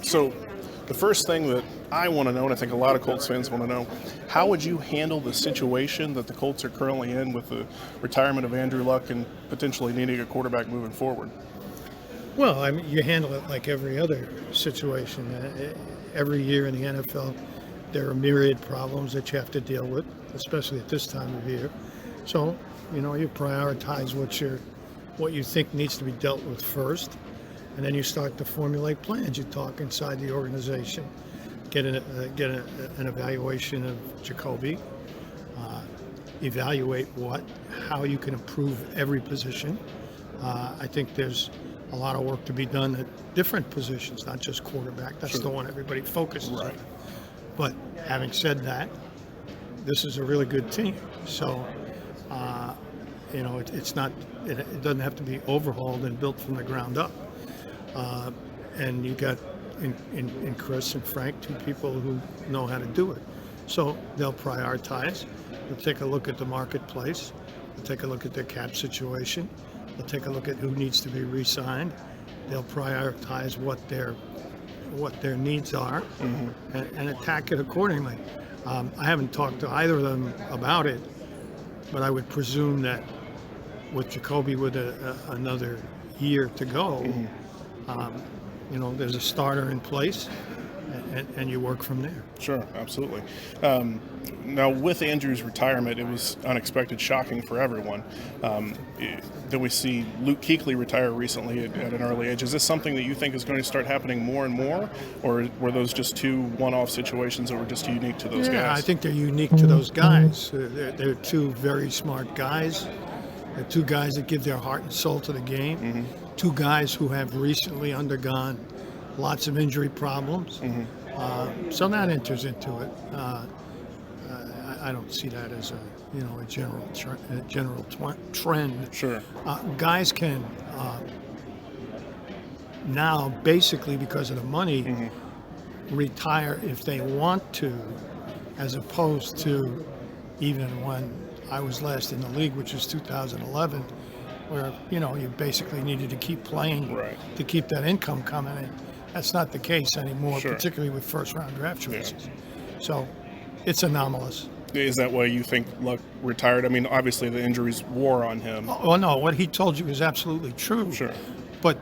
So the first thing that I want to know, and I think a lot of Colts fans want to know, how would you handle the situation that the Colts are currently in with the retirement of Andrew Luck and potentially needing a quarterback moving forward? Well, I mean, you handle it like every other situation. Every year in the NFL, there are myriad problems that you have to deal with, especially at this time of year. So, you prioritize what you think needs to be dealt with first, and then you start to formulate plans. You talk inside the organization, get an evaluation of Jacoby, evaluate how you can improve every position. I think there's a lot of work to be done at different positions, not just quarterback. That's the one everybody focuses on. But having said that, this is a really good team. So, it doesn't have to be overhauled and built from the ground up. And you got in Chris and Frank, two people who know how to do it. So they'll prioritize. They'll take a look at the marketplace. They'll take a look at their cap situation. They'll take a look at who needs to be re-signed. They'll prioritize what their needs are, and attack it accordingly. I haven't talked to either of them about it, but I would presume that with Jacoby with another year to go, there's a starter in place, and you work from there. Sure, absolutely. Now, with Andrew's retirement, it was unexpected, shocking for everyone. Then we see Luke Kuechly retire recently at an early age. Is this something that you think is going to start happening more and more, or were those just two one-off situations that were just unique to those guys? Yeah, I think they're unique to those guys. They're two very smart guys. They're two guys that give their heart and soul to the game. Two guys who have recently undergone lots of injury problems. So that enters into it. I don't see that as a general trend. Sure. Guys can now, basically because of the money, retire if they want to, as opposed to even when I was last in the league, which was 2011, where you basically needed to keep playing to keep that income coming in. That's not the case anymore, particularly with first-round draft choices. So it's anomalous. Is that why you think Luck retired? I mean, obviously the injuries wore on him. Oh, no, what he told you is absolutely true. Sure. But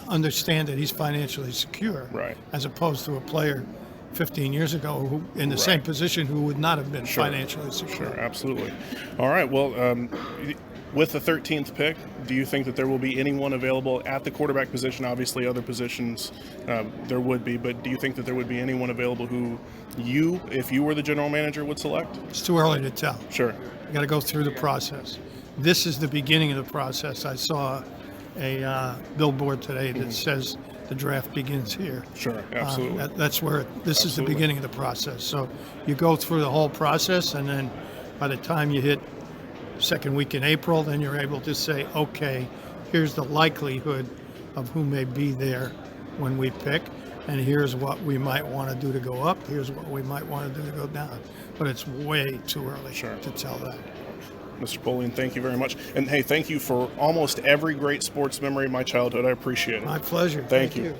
understand that he's financially secure, as opposed to a player 15 years ago who in the same position who would not have been financially secure. Sure, absolutely. All right, well, with the 13th pick, do you think that there will be anyone available at the quarterback position? Obviously, other positions there would be, but do you think that there would be anyone available who you, if you were the general manager, would select? It's too early to tell. Sure. You got to go through the process. This is the beginning of the process. I saw a billboard today that says the draft begins here. Sure, absolutely. That's where this is the beginning of the process. So you go through the whole process, and then by the time you hit second week in April, then you're able to say, okay, here's the likelihood of who may be there when we pick, and here's what we might want to do to go up, here's what we might want to do to go down. But it's way too early to tell that. Mr. Polian, thank you very much. And hey, thank you for almost every great sports memory of my childhood. I appreciate it. My pleasure. Thank you.